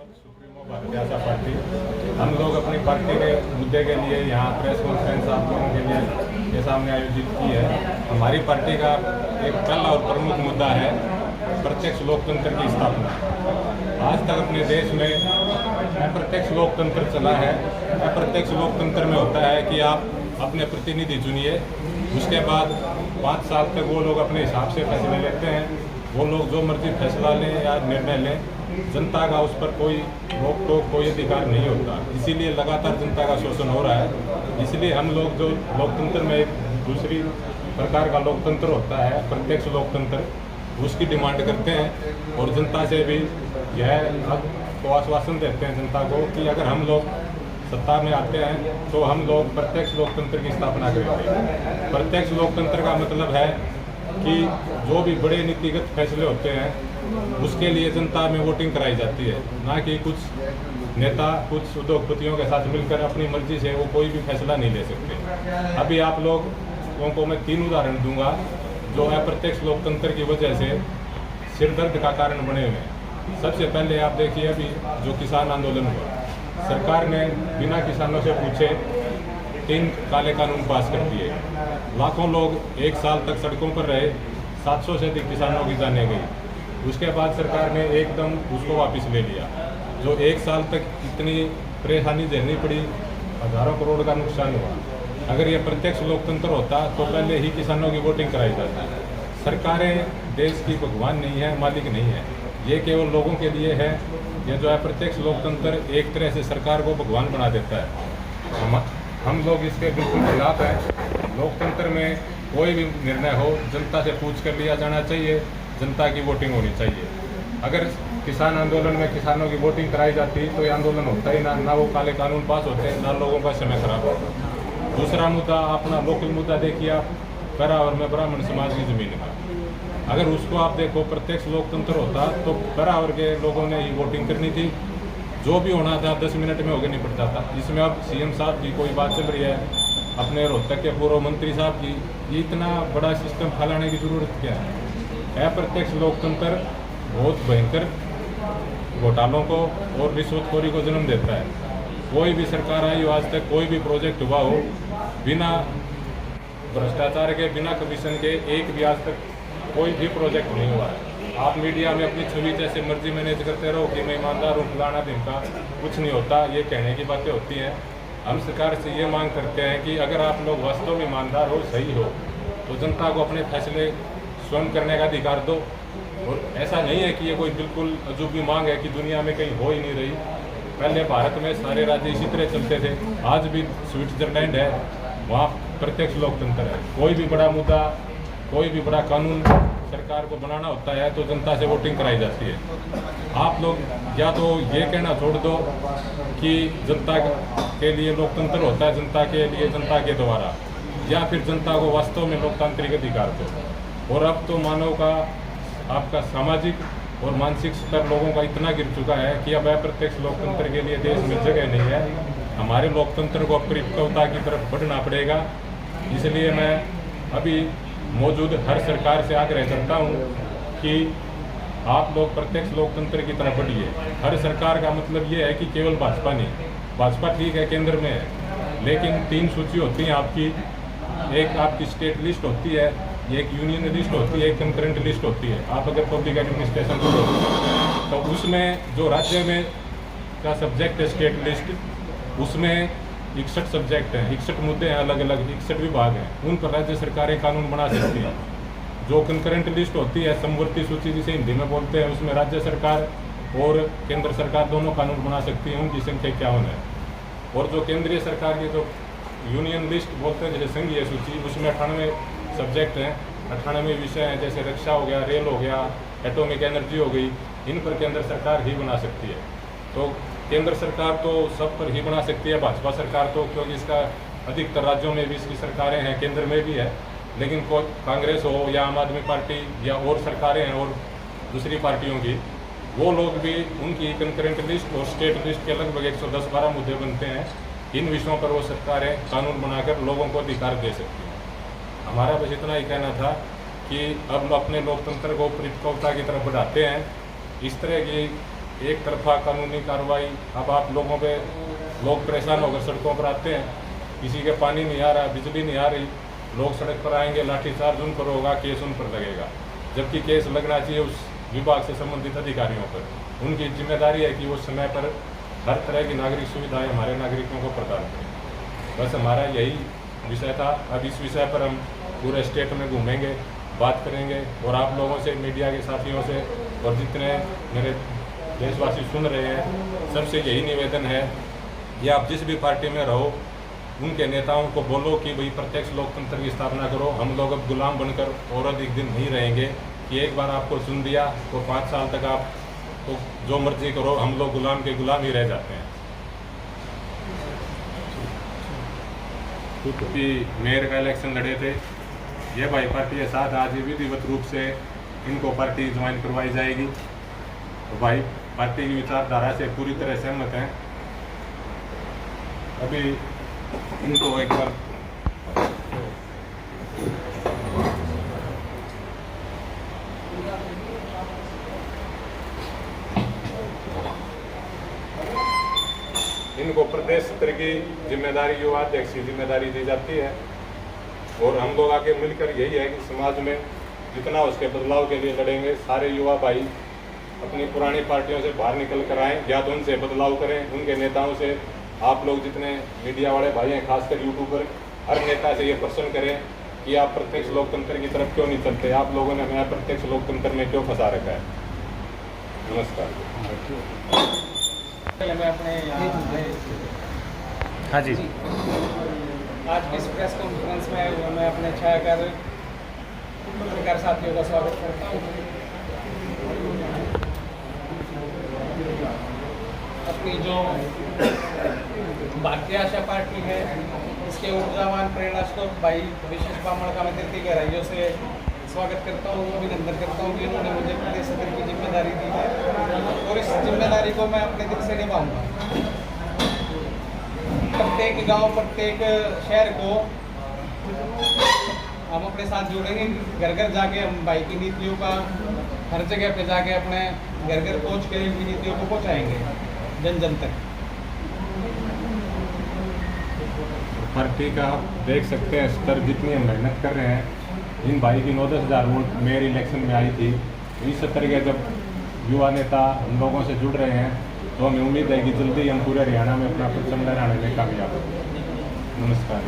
Supremo Bharatiya Janata party. हम लोग अपनी पार्टी के मुद्दे के लिए यहाँ प्रेस कॉन्फ्रेंस आप लोगों के लिए के सामने आयोजित की है। हमारी पार्टी का एक पहला और प्रमुख मुद्दा है प्रत्यक्ष लोकतंत्र की स्थापना। आज तक अपने देश में अप्रत्यक्ष लोकतंत्र चला है। अप्रत्यक्ष लोकतंत्र में होता है कि आप अपने प्रतिनिधि चुनिए, उसके बाद 5 साल तक वो लोग अपने हिसाब से फैसले लेते हैं। वो लोग जो मर्जी फैसला लें या निर्णय लें, जनता का उस पर कोई रोक टोक कोई अधिकार नहीं होता। इसीलिए लगातार जनता का शोषण हो रहा है। इसलिए हम लोग जो लोकतंत्र में एक दूसरी प्रकार का लोकतंत्र होता है, प्रत्यक्ष लोकतंत्र, उसकी डिमांड करते हैं और जनता से भी यह तो आश्वासन देते हैं जनता को कि अगर हम लोग सत्ता में आते हैं तो हम लोग प्रत्यक्ष लोकतंत्र की स्थापना करेंगे। प्रत्यक्ष लोकतंत्र का मतलब है कि जो भी बड़े नीतिगत फैसले होते हैं उसके लिए जनता में वोटिंग कराई जाती है, ना कि कुछ नेता कुछ उद्योगपतियों के साथ मिलकर अपनी मर्जी से वो कोई भी फैसला नहीं ले सकते। अभी आप लोगों को मैं 3 उदाहरण दूंगा जो अप्रत्यक्ष लोकतंत्र की वजह से सिरदर्द का कारण बने हुए हैं। सबसे पहले आप देखिए, अभी जो किसान आंदोलन हुआ, सरकार ने बिना किसानों से पूछे 3 काले कानून पास कर दिए। लाखों लोग 1 साल तक सड़कों पर रहे, 700 से अधिक किसानों की जानें गई। उसके बाद सरकार ने एकदम उसको वापस ले लिया। जो 1 साल तक इतनी परेशानी झेलनी पड़ी, हज़ारों करोड़ का नुकसान हुआ। अगर ये प्रत्यक्ष लोकतंत्र होता तो पहले ही किसानों की वोटिंग कराई जाती। सरकारें देश की भगवान नहीं है, मालिक नहीं है, ये केवल लोगों के लिए है। ये जो है प्रत्यक्ष लोकतंत्र एक तरह से सरकार को भगवान बना देता है। हम लोग इसके बिल्कुल खिलाफ हैं। लोकतंत्र में कोई भी निर्णय हो जनता से पूछ कर लिया जाना चाहिए, जनता की वोटिंग होनी चाहिए। अगर किसान आंदोलन में किसानों की वोटिंग कराई जाती तो ये आंदोलन होता ही ना वो काले कानून पास होते, ना लोगों का समय खराब होता। दूसरा मुद्दा अपना लोकल मुद्दा देखिए आप, करावर में ब्राह्मण समाज की ज़मीन का, अगर उसको आप देखो प्रत्यक्ष लोकतंत्र होता तो करावर के लोगों ने ही वोटिंग करनी थी। जो भी होना था 10 मिनट में होकर निपट जाता। इसमें अब सीएम साहब की कोई बात चल रही है, अपने रोहतक के पूर्व मंत्री साहब की, इतना बड़ा सिस्टम फैलाने की ज़रूरत क्या है? अप्रत्यक्ष लोकतंत्र बहुत भयंकर घोटालों को और रिश्वतखोरी को जन्म देता है। कोई भी सरकार आई हो, आज तक कोई भी प्रोजेक्ट हुआ हो, बिना भ्रष्टाचार के, बिना कमीशन के एक भी आज तक कोई भी प्रोजेक्ट नहीं हुआ है। आप मीडिया में अपनी छवि जैसे मर्जी मैनेज करते रहो कि मैं ईमानदार हूँ, फलाना ढिमका, कुछ नहीं होता। ये कहने की बातें होती हैं। हम सरकार से ये मांग करते हैं कि अगर आप लोग वास्तव में ईमानदार हो, सही हो, तो जनता को अपने फैसले स्वयं करने का अधिकार दो। और ऐसा नहीं है कि ये कोई बिल्कुल अजूबी मांग है कि दुनिया में कहीं हो ही नहीं रही। पहले भारत में सारे राज्य इसी तरह चलते थे, आज भी स्विट्जरलैंड है, वहाँ प्रत्यक्ष लोकतंत्र है। कोई भी बड़ा मुद्दा, कोई भी बड़ा कानून सरकार को बनाना होता है तो जनता से वोटिंग कराई जाती है। आप लोग या तो ये कहना छोड़ दो कि जनता के लिए लोकतंत्र होता है, जनता के लिए, जनता के द्वारा, या फिर जनता को वास्तव में लोकतांत्रिक अधिकार दो। और अब तो मानव का, आपका सामाजिक और मानसिक स्तर लोगों का इतना गिर चुका है कि अब अप्रत्यक्ष लोकतंत्र के लिए देश में जगह नहीं है। हमारे लोकतंत्र को परिपक्वता की तरफ बढ़ना पड़ेगा। इसलिए मैं अभी मौजूद हर सरकार से आग्रह करता हूँ कि आप लोग प्रत्यक्ष लोकतंत्र की तरफ बढ़िए। हर सरकार का मतलब ये है कि केवल भाजपा नहीं, भाजपा ठीक है केंद्र में है, लेकिन 3 सूची होती हैं आपकी। एक आपकी स्टेट लिस्ट होती है, एक यूनियन लिस्ट होती है, एक कंकरेंट लिस्ट होती है। आप अगर पब्लिक एडमिनिस्ट्रेशन करो तो उसमें जो राज्य में का सब्जेक्ट है स्टेट लिस्ट, उसमें 61 सब्जेक्ट हैं, 61 मुद्दे हैं, अलग अलग 61 विभाग हैं। उन पर राज्य सरकारें कानून बना सकती हैं। जो कंकरेंट लिस्ट होती है, समवर्ती सूची जिसे हिंदी में बोलते हैं, उसमें राज्य सरकार और केंद्र सरकार दोनों कानून बना सकती हैं। उनकी संख्या 51 है। और जो केंद्रीय सरकार की जो यूनियन लिस्ट बोलते हैं, जैसे संघीय सूची, उसमें 98 सब्जेक्ट हैं, 98 विषय हैं, जैसे रक्षा हो गया, रेल हो गया, एटॉमिक एनर्जी हो गई। इन पर केंद्र सरकार ही बना सकती है। तो केंद्र सरकार तो सब पर ही बना सकती है, भाजपा सरकार तो, क्योंकि इसका अधिकतर राज्यों में भी इसकी सरकारें हैं, केंद्र में भी है। लेकिन कोई कांग्रेस हो या आम आदमी पार्टी या और सरकारें हैं और दूसरी पार्टियों की, वो लोग भी, उनकी कंकरेंट लिस्ट और स्टेट लिस्ट के लगभग 110-12 मुद्दे बनते हैं। इन विषयों पर वो सरकारें कानून बनाकर लोगों को अधिकार दे सकती हैं। हमारा बस इतना ही कहना था कि अब अपने लोकतंत्र को परिपक्वता की तरफ बढ़ाते हैं। इस तरह की एक तरफा कानूनी कार्रवाई। अब आप लोगों पे लोग परेशान होकर सड़कों पर आते हैं, किसी के पानी नहीं आ रहा, बिजली नहीं आ रही, लोग सड़क पर आएंगे, लाठीचार्ज उन पर होगा, केस उन पर लगेगा। जबकि केस लगना चाहिए उस विभाग से संबंधित अधिकारियों पर। उनकी जिम्मेदारी है कि वो समय पर हर तरह की नागरिक सुविधाएं हमारे नागरिकों को प्रदान करें। बस हमारा यही विषय था। अब इस विषय पर हम पूरे स्टेट में घूमेंगे, बात करेंगे, और आप लोगों से, मीडिया के साथियों से, और जितने मेरे देशवासी सुन रहे हैं, सबसे यही निवेदन है कि आप जिस भी पार्टी में रहो, उनके नेताओं को बोलो कि भाई प्रत्यक्ष लोकतंत्र की स्थापना करो। हम लोग अब गुलाम बनकर और अधिक दिन नहीं रहेंगे कि एक बार आपको चुन दिया तो 5 साल तक आप तो जो मर्जी करो। हम लोग गुलाम के गुलाम ही रह जाते हैं। कि मेयर का इलेक्शन लड़े थे, ये भाई पार्टी के साथ आज विधिवत रूप से इनको पार्टी ज्वाइन करवाई जाएगी। तो भाई पार्टी की विचारधारा से पूरी तरह सहमत हैं। अभी इनको एक बार इनको प्रदेश स्तर की जिम्मेदारी, युवा अध्यक्ष की जिम्मेदारी दी जाती है। और हम लोग आगे मिलकर यही है कि समाज में जितना उसके बदलाव के लिए लड़ेंगे। सारे युवा भाई अपनी पुरानी पार्टियों से बाहर निकल कर आएँ, या तो उनसे बदलाव करें, उनके नेताओं से। आप लोग जितने मीडिया वाले भाई हैं, खासकर यूट्यूबर, हर नेता से ये प्रश्न करें कि आप प्रत्यक्ष लोकतंत्र की तरफ क्यों नहीं चलते, आप लोगों ने हमें प्रत्यक्ष लोकतंत्र में क्यों फंसा रखा है। नमस्कार। मैं अपने हाँ जी, आज की इस प्रेस कॉन्फ्रेंस में आए हुए मैं अपने छायाकार पत्रकार साथियों का स्वागत करता हूँ। अपनी जो भारतीय आशा पार्टी है, इसके ऊर्जावान प्रेरणास्रोत भाई विशेष बामण का मैं दिल की गहराइयों से स्वागत करता हूँ, अभिनंदन करता हूँ कि उन्होंने मुझे प्रदेश सदर की जिम्मेदारी दी है, और इस जिम्मेदारी को मैं अपने दिल से निभाऊंगा। प्रत्येक गांव, प्रत्येक शहर को हम अपने साथ जोड़ेंगे। घर घर जाके हम भाई की नीतियों का हर जगह पे जाके अपने घर घर पहुँच के इनकी नीतियों को पहुँचाएंगे जन जन तक। पार्टी का देख सकते हैं स्तर, जितनी हम मेहनत कर रहे हैं। इन भाई की 9-10 हज़ार वोट मेयर इलेक्शन में आई थी। इस स्तर के जब युवा नेता हम लोगों से जुड़ रहे हैं, तो हमें उम्मीद है कि जल्दी हम पूरे हरियाणा में अपना परचम लहराने में कामयाब होंगे। नमस्कार।